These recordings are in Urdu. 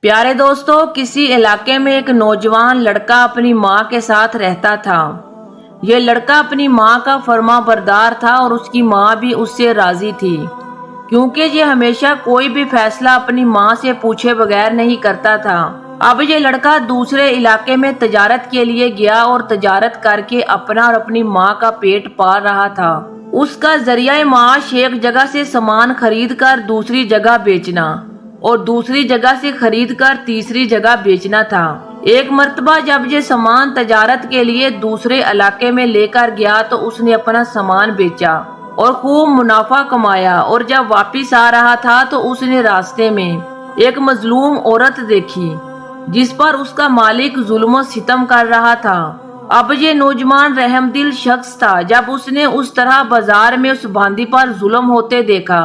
پیارے دوستو، کسی علاقے میں ایک نوجوان لڑکا اپنی ماں کے ساتھ رہتا تھا۔ یہ لڑکا اپنی ماں کا فرما بردار تھا اور اس کی ماں بھی اس سے راضی تھی، کیونکہ یہ ہمیشہ کوئی بھی فیصلہ اپنی ماں سے پوچھے بغیر نہیں کرتا تھا۔ اب یہ لڑکا دوسرے علاقے میں تجارت کے لیے گیا اور تجارت کر کے اپنا اور اپنی ماں کا پیٹ پال رہا تھا۔ اس کا ذریعہ معاش ایک جگہ سے سامان خرید کر دوسری جگہ بیچنا اور دوسری جگہ سے خرید کر تیسری جگہ بیچنا تھا۔ ایک مرتبہ جب یہ سامان تجارت کے لیے دوسرے علاقے میں لے کر گیا تو اس نے اپنا سامان بیچا اور خوب منافع کمایا، اور جب واپس آ رہا تھا تو اس نے راستے میں ایک مظلوم عورت دیکھی جس پر اس کا مالک ظلم و ستم کر رہا تھا۔ اب یہ نوجوان رحم دل شخص تھا۔ جب اس نے اس طرح بازار میں اس باندی پر ظلم ہوتے دیکھا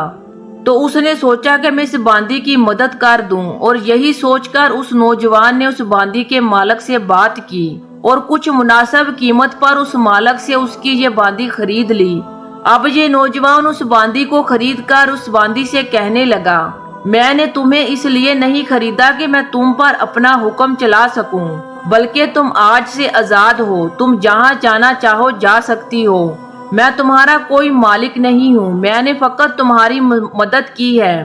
تو اس نے سوچا کہ میں اس باندی کی مدد کر دوں، اور یہی سوچ کر اس نوجوان نے اس باندی کے مالک سے بات کی اور کچھ مناسب قیمت پر اس مالک سے اس کی یہ باندی خرید لی۔ اب یہ نوجوان اس باندی کو خرید کر اس باندی سے کہنے لگا، میں نے تمہیں اس لیے نہیں خریدا کہ میں تم پر اپنا حکم چلا سکوں، بلکہ تم آج سے آزاد ہو، تم جہاں جانا چاہو جا سکتی ہو، میں تمہارا کوئی مالک نہیں ہوں، میں نے فقط تمہاری مدد کی ہے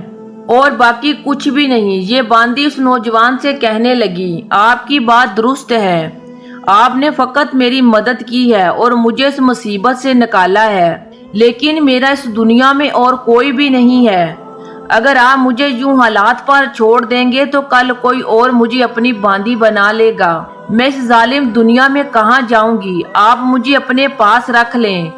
اور باقی کچھ بھی نہیں۔ یہ باندی اس نوجوان سے کہنے لگی، آپ کی بات درست ہے، آپ نے فقط میری مدد کی ہے اور مجھے اس مصیبت سے نکالا ہے، لیکن میرا اس دنیا میں اور کوئی بھی نہیں ہے۔ اگر آپ مجھے یوں حالات پر چھوڑ دیں گے تو کل کوئی اور مجھے اپنی باندی بنا لے گا، میں اس ظالم دنیا میں کہاں جاؤں گی؟ آپ مجھے اپنے پاس رکھ لیں،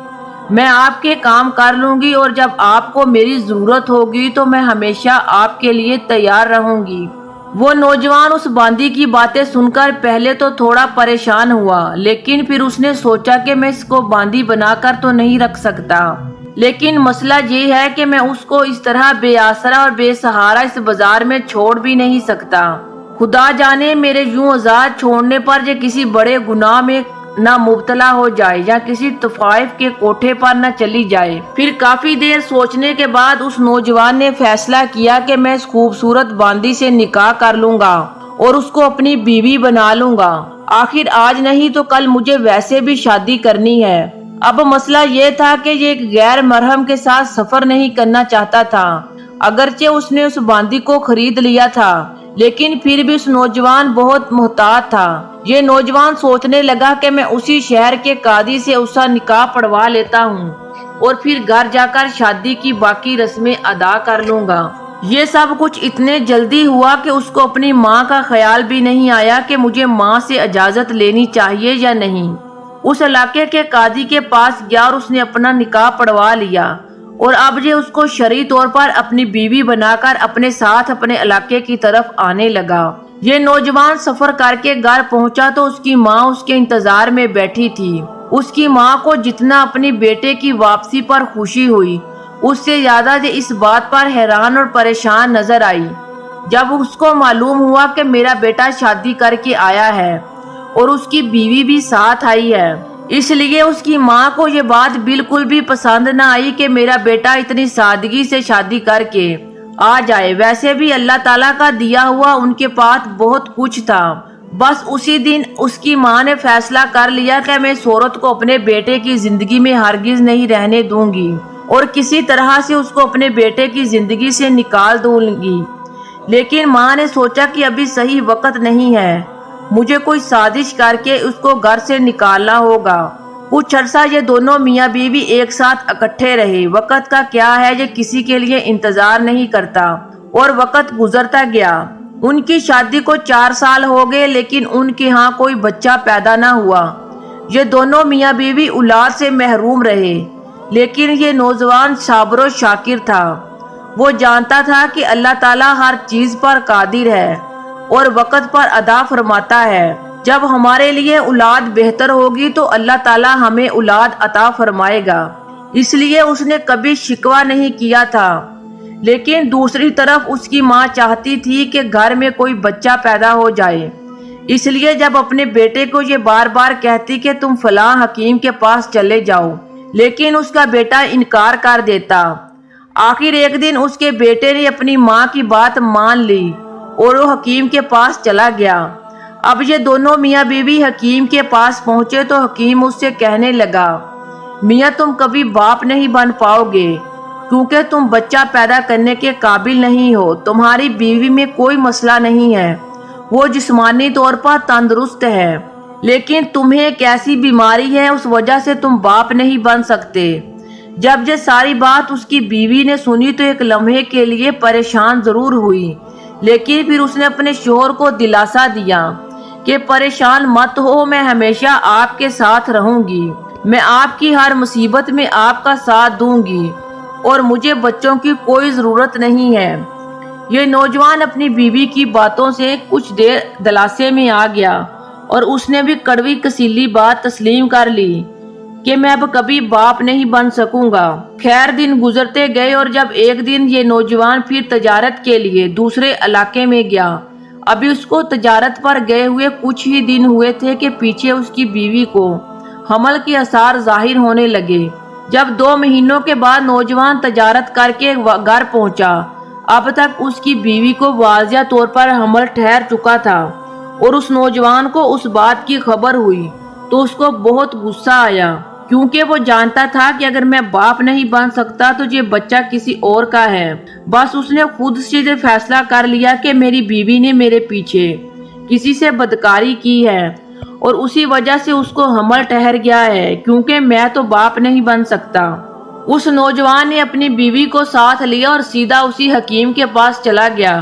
میں آپ کے کام کر لوں گی، اور جب آپ کو میری ضرورت ہوگی تو میں ہمیشہ آپ کے لیے تیار رہوں گی۔ وہ نوجوان اس باندی کی باتیں سن کر پہلے تو تھوڑا پریشان ہوا، لیکن پھر اس نے سوچا کہ میں اس کو باندی بنا کر تو نہیں رکھ سکتا، لیکن مسئلہ یہ ہے کہ میں اس کو اس طرح بے آسرا اور بے سہارا اس بازار میں چھوڑ بھی نہیں سکتا۔ خدا جانے میرے یوں آزاد چھوڑنے پر یہ کسی بڑے گناہ میں نہ مبتلا ہو جائے یا کسی طوائف کے کوٹھے پر نہ چلی جائے۔ پھر کافی دیر سوچنے کے بعد اس نوجوان نے فیصلہ کیا کہ میں اس خوبصورت باندی سے نکاح کر لوں گا اور اس کو اپنی بیوی بنا لوں گا۔ آخر آج نہیں تو کل مجھے ویسے بھی شادی کرنی ہے۔ اب مسئلہ یہ تھا کہ یہ ایک غیر محرم کے ساتھ سفر نہیں کرنا چاہتا تھا۔ اگرچہ اس نے اس باندی کو خرید لیا تھا، لیکن پھر بھی اس نوجوان بہت محتاط تھا۔ یہ نوجوان سوچنے لگا کہ میں اسی شہر کے قاضی سے اس کا نکاح پڑھوا لیتا ہوں اور پھر گھر جا کر شادی کی باقی رسمیں ادا کر لوں گا۔ یہ سب کچھ اتنے جلدی ہوا کہ اس کو اپنی ماں کا خیال بھی نہیں آیا کہ مجھے ماں سے اجازت لینی چاہیے یا نہیں۔ اس علاقے کے قاضی کے پاس گیا اور اس نے اپنا نکاح پڑھوا لیا، اور اب یہ اس کو شرعی طور پر اپنی بیوی بنا کر اپنے ساتھ اپنے علاقے کی طرف آنے لگا۔ یہ نوجوان سفر کر کے گھر پہنچا تو اس کی ماں اس کے انتظار میں بیٹھی تھی۔ اس کی ماں کو جتنا اپنی بیٹے کی واپسی پر خوشی ہوئی، اس سے زیادہ یہ اس بات پر حیران اور پریشان نظر آئی جب اس کو معلوم ہوا کہ میرا بیٹا شادی کر کے آیا ہے اور اس کی بیوی بھی ساتھ آئی ہے۔ اس لیے اس کی ماں کو یہ بات بالکل بھی پسند نہ آئی کہ میرا بیٹا اتنی سادگی سے شادی کر کے آ جائے۔ ویسے بھی اللہ تعالیٰ کا دیا ہوا ان کے پاس بہت کچھ تھا۔ بس اسی دن اس کی ماں نے فیصلہ کر لیا کہ میں اس عورت کو اپنے بیٹے کی زندگی میں ہرگز نہیں رہنے دوں گی اور کسی طرح سے اس کو اپنے بیٹے کی زندگی سے نکال دوں گی۔ لیکن ماں نے سوچا کہ ابھی صحیح وقت نہیں ہے، مجھے کوئی سازش کر کے اس کو گھر سے نکالنا ہوگا۔ کچھ عرصہ یہ دونوں میاں بیوی ایک ساتھ اکٹھے رہے۔ وقت کا کیا ہے، یہ کسی کے لیے انتظار نہیں کرتا، اور وقت گزرتا گیا۔ ان کی شادی کو 4 سال ہو گئے، لیکن ان کے ہاں کوئی بچہ پیدا نہ ہوا۔ یہ دونوں میاں بیوی اولاد سے محروم رہے، لیکن یہ نوجوان صابر و شاکر تھا۔ وہ جانتا تھا کہ اللہ تعالیٰ ہر چیز پر قادر ہے اور وقت پر عطا فرماتا ہے۔ جب ہمارے لیے اولاد بہتر ہوگی تو اللہ تعالیٰ ہمیں اولاد عطا فرمائے گا۔ اس لیے اس نے کبھی شکوہ نہیں کیا تھا، لیکن دوسری طرف اس کی ماں چاہتی تھی کہ گھر میں کوئی بچہ پیدا ہو جائے۔ اس لیے جب اپنے بیٹے کو یہ بار بار کہتی کہ تم فلاں حکیم کے پاس چلے جاؤ، لیکن اس کا بیٹا انکار کر دیتا۔ آخر ایک دن اس کے بیٹے نے اپنی ماں کی بات مان لی اور وہ حکیم کے پاس چلا گیا۔ اب یہ دونوں میاں بیوی حکیم کے پاس پہنچے تو حکیم اس سے کہنے لگا، میاں تم کبھی باپ نہیں بن پاؤ گے کیونکہ تم بچہ پیدا کرنے کے قابل نہیں ہو۔ تمہاری بیوی میں کوئی مسئلہ نہیں ہے، وہ جسمانی طور پر تندرست ہے، لیکن تمہیں ایک ایسی بیماری ہے، اس وجہ سے تم باپ نہیں بن سکتے۔ جب یہ ساری بات اس کی بیوی نے سنی تو ایک لمحے کے لیے پریشان ضرور ہوئی، لیکن پھر اس نے اپنے شوہر کو دلاسا دیا کہ پریشان مت ہو، میں ہمیشہ آپ کے ساتھ رہوں گی، میں آپ کی ہر مصیبت میں آپ کا ساتھ دوں گی اور مجھے بچوں کی کوئی ضرورت نہیں ہے۔ یہ نوجوان اپنی بیوی کی باتوں سے کچھ دیر دلاسے میں آ گیا اور اس نے بھی کڑوی کسیلی بات تسلیم کر لی کہ میں اب کبھی باپ نہیں بن سکوں گا۔ خیر دن گزرتے گئے اور جب ایک دن یہ نوجوان پھر تجارت کے لیے دوسرے علاقے میں گیا، ابھی اس کو تجارت پر گئے ہوئے کچھ ہی دن ہوئے تھے کہ پیچھے اس کی بیوی کو حمل کے آثار ظاہر ہونے لگے۔ جب 2 مہینوں کے بعد نوجوان تجارت کر کے گھر پہنچا، اب تک اس کی بیوی کو واضح طور پر حمل ٹھہر چکا تھا اور اس نوجوان کو اس بات کی خبر ہوئی تو اس کو بہت غصہ آیا، کیونکہ وہ جانتا تھا کہ اگر میں باپ نہیں بن سکتا تو یہ بچہ کسی اور کا ہے۔ بس اس نے خود سے فیصلہ کر لیا کہ میری بیوی نے میرے پیچھے کسی سے بدکاری کی ہے اور اسی وجہ سے اس کو حمل ٹھہر گیا ہے، کیونکہ میں تو باپ نہیں بن سکتا۔ اس نوجوان نے اپنی بیوی کو ساتھ لیا اور سیدھا اسی حکیم کے پاس چلا گیا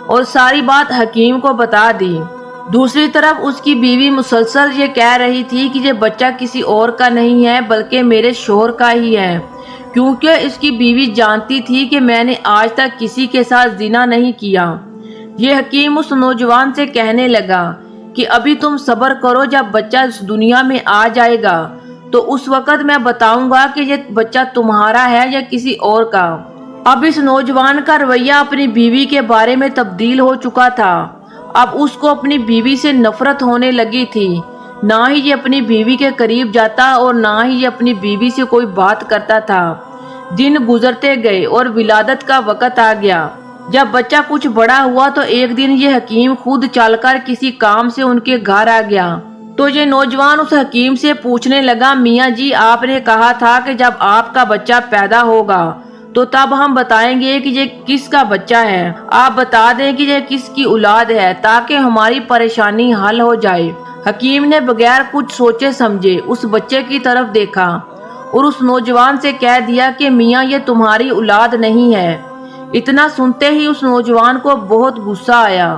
اور ساری بات حکیم کو بتا دی۔ دوسری طرف اس کی بیوی مسلسل یہ کہہ رہی تھی کہ یہ بچہ کسی اور کا نہیں ہے بلکہ میرے شوہر کا ہی ہے، کیونکہ اس کی بیوی جانتی تھی کہ میں نے آج تک کسی کے ساتھ زنا نہیں کیا۔ یہ حکیم اس نوجوان سے کہنے لگا کہ ابھی تم صبر کرو، جب بچہ اس دنیا میں آ جائے گا تو اس وقت میں بتاؤں گا کہ یہ بچہ تمہارا ہے یا کسی اور کا۔ اب اس نوجوان کا رویہ اپنی بیوی کے بارے میں تبدیل ہو چکا تھا۔ اب اس کو اپنی بیوی سے نفرت ہونے لگی تھی، نہ ہی یہ اپنی بیوی کے قریب جاتا اور نہ ہی یہ اپنی بیوی سے کوئی بات کرتا تھا۔ دن گزرتے گئے اور ولادت کا وقت آ گیا۔ جب بچہ کچھ بڑا ہوا تو ایک دن یہ حکیم خود چل کر کسی کام سے ان کے گھر آ گیا تو یہ نوجوان اس حکیم سے پوچھنے لگا، میاں جی آپ نے کہا تھا کہ جب آپ کا بچہ پیدا ہوگا تو تب ہم بتائیں گے کہ یہ کس کا بچہ ہے، آپ بتا دیں کہ یہ کس کی اولاد ہے تاکہ ہماری پریشانی حل ہو جائے۔ حکیم نے بغیر کچھ سوچے سمجھے اس بچے کی طرف دیکھا اور اس نوجوان سے کہہ دیا کہ میاں یہ تمہاری اولاد نہیں ہے۔ اتنا سنتے ہی اس نوجوان کو بہت غصہ آیا۔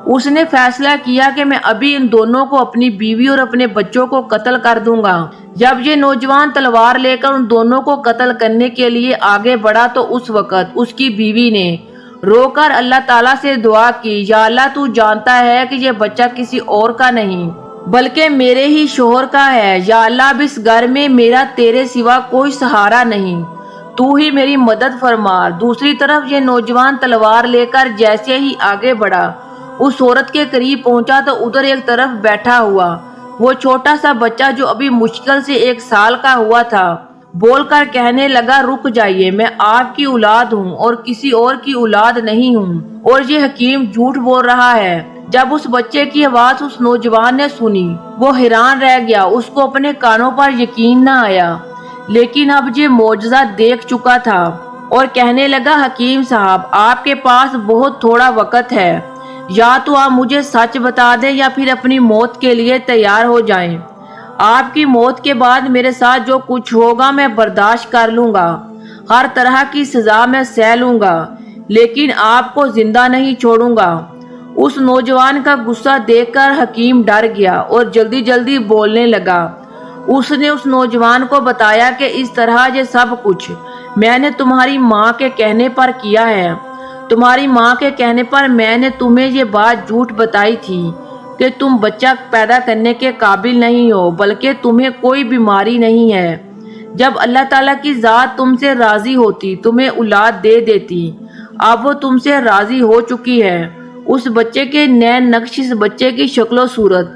اس نے فیصلہ کیا کہ میں ابھی ان دونوں کو، اپنی بیوی اور اپنے بچوں کو قتل کر دوں گا۔ جب یہ نوجوان تلوار لے کر ان دونوں کو قتل کرنے کے لیے آگے بڑھا تو اس وقت اس کی بیوی نے رو کر اللہ تعالیٰ سے دعا کی، یا اللہ تو جانتا ہے کہ یہ بچہ کسی اور کا نہیں بلکہ میرے ہی شوہر کا ہے، یا اللہ اب اس گھر میں میرا تیرے سوا کوئی سہارا نہیں، تو ہی میری مدد فرما۔ دوسری طرف یہ نوجوان تلوار لے کر جیسے ہی آگے بڑھا، اس عورت کے قریب پہنچا تو ادھر ایک طرف بیٹھا ہوا وہ چھوٹا سا بچہ جو ابھی مشکل سے 1 سال کا ہوا تھا بول کر کہنے لگا، رک جائیے، میں آپ کی اولاد ہوں اور کسی اور کی اولاد نہیں ہوں، اور یہ حکیم جھوٹ بول رہا ہے۔ جب اس بچے کی آواز اس نوجوان نے سنی وہ حیران رہ گیا، اس کو اپنے کانوں پر یقین نہ آیا، لیکن اب یہ معجزہ دیکھ چکا تھا اور کہنے لگا، حکیم صاحب آپ کے پاس بہت تھوڑا وقت ہے، یا تو آپ مجھے سچ بتا دیں یا پھر اپنی موت کے لیے تیار ہو جائیں۔ آپ کی موت کے بعد میرے ساتھ جو کچھ ہوگا میں برداشت کر لوں گا، ہر طرح کی سزا میں سہ لوں گا، لیکن آپ کو زندہ نہیں چھوڑوں گا۔ اس نوجوان کا غصہ دیکھ کر حکیم ڈر گیا اور جلدی جلدی بولنے لگا۔ اس نے اس نوجوان کو بتایا کہ اس طرح یہ سب کچھ میں نے تمہاری ماں کے کہنے پر کیا ہے۔ تمہاری ماں کے کہنے پر میں نے تمہیں یہ بات جھوٹ بتائی تھی کہ تم بچہ پیدا کرنے کے قابل نہیں ہو بلکہ تمہیں کوئی بیماری نہیں ہے۔ جب اللہ تعالیٰ کی ذات تم سے راضی ہوتی تمہیں اولاد دے دیتی، اب وہ تم سے راضی ہو چکی ہے۔ اس بچے کے نین نقش، اس بچے کی شکل و صورت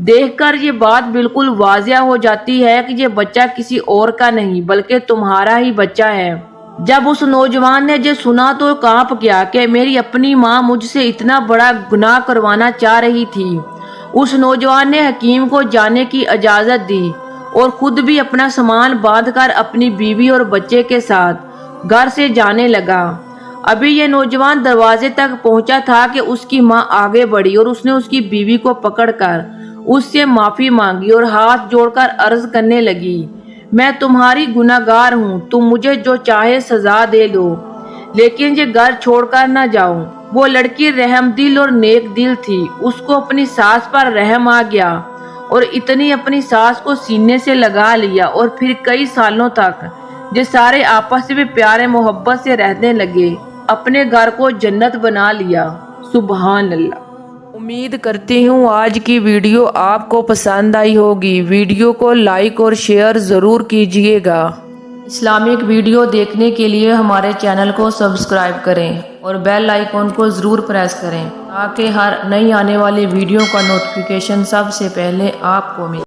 دیکھ کر یہ بات بالکل واضح ہو جاتی ہے کہ یہ بچہ کسی اور کا نہیں بلکہ تمہارا ہی بچہ ہے۔ جب اس نوجوان نے یہ سنا تو کانپ گیا کہ میری اپنی ماں مجھ سے اتنا بڑا گناہ کروانا چاہ رہی تھی۔ اس نوجوان نے حکیم کو جانے کی اجازت دی اور خود بھی اپنا سامان باندھ کر اپنی بیوی اور بچے کے ساتھ گھر سے جانے لگا۔ ابھی یہ نوجوان دروازے تک پہنچا تھا کہ اس کی ماں آگے بڑھی اور اس نے اس کی بیوی کو پکڑ کر اس سے معافی مانگی اور ہاتھ جوڑ کر عرض کرنے لگی، میں تمہاری گناہگار ہوں، تم مجھے جو چاہے سزا دے دو، لیکن یہ گھر چھوڑ کر نہ جاؤ۔ وہ لڑکی رحم دل اور نیک دل تھی، اس کو اپنی ساس پر رحم آ گیا اور اتنی اپنی ساس کو سینے سے لگا لیا اور پھر کئی سالوں تک یہ سارے آپس میں پیارے محبت سے رہنے لگے، اپنے گھر کو جنت بنا لیا۔ سبحان اللہ۔ امید کرتی ہوں آج کی ویڈیو آپ کو پسند آئی ہوگی۔ ویڈیو کو لائک اور شیئر ضرور کیجیے گا۔ اسلامک ویڈیو دیکھنے کے لیے ہمارے چینل کو سبسکرائب کریں اور بیل آئیکن کو ضرور پریس کریں تاکہ ہر نئی آنے والی ویڈیو کا نوٹیفیکیشن سب سے پہلے آپ کو ملے۔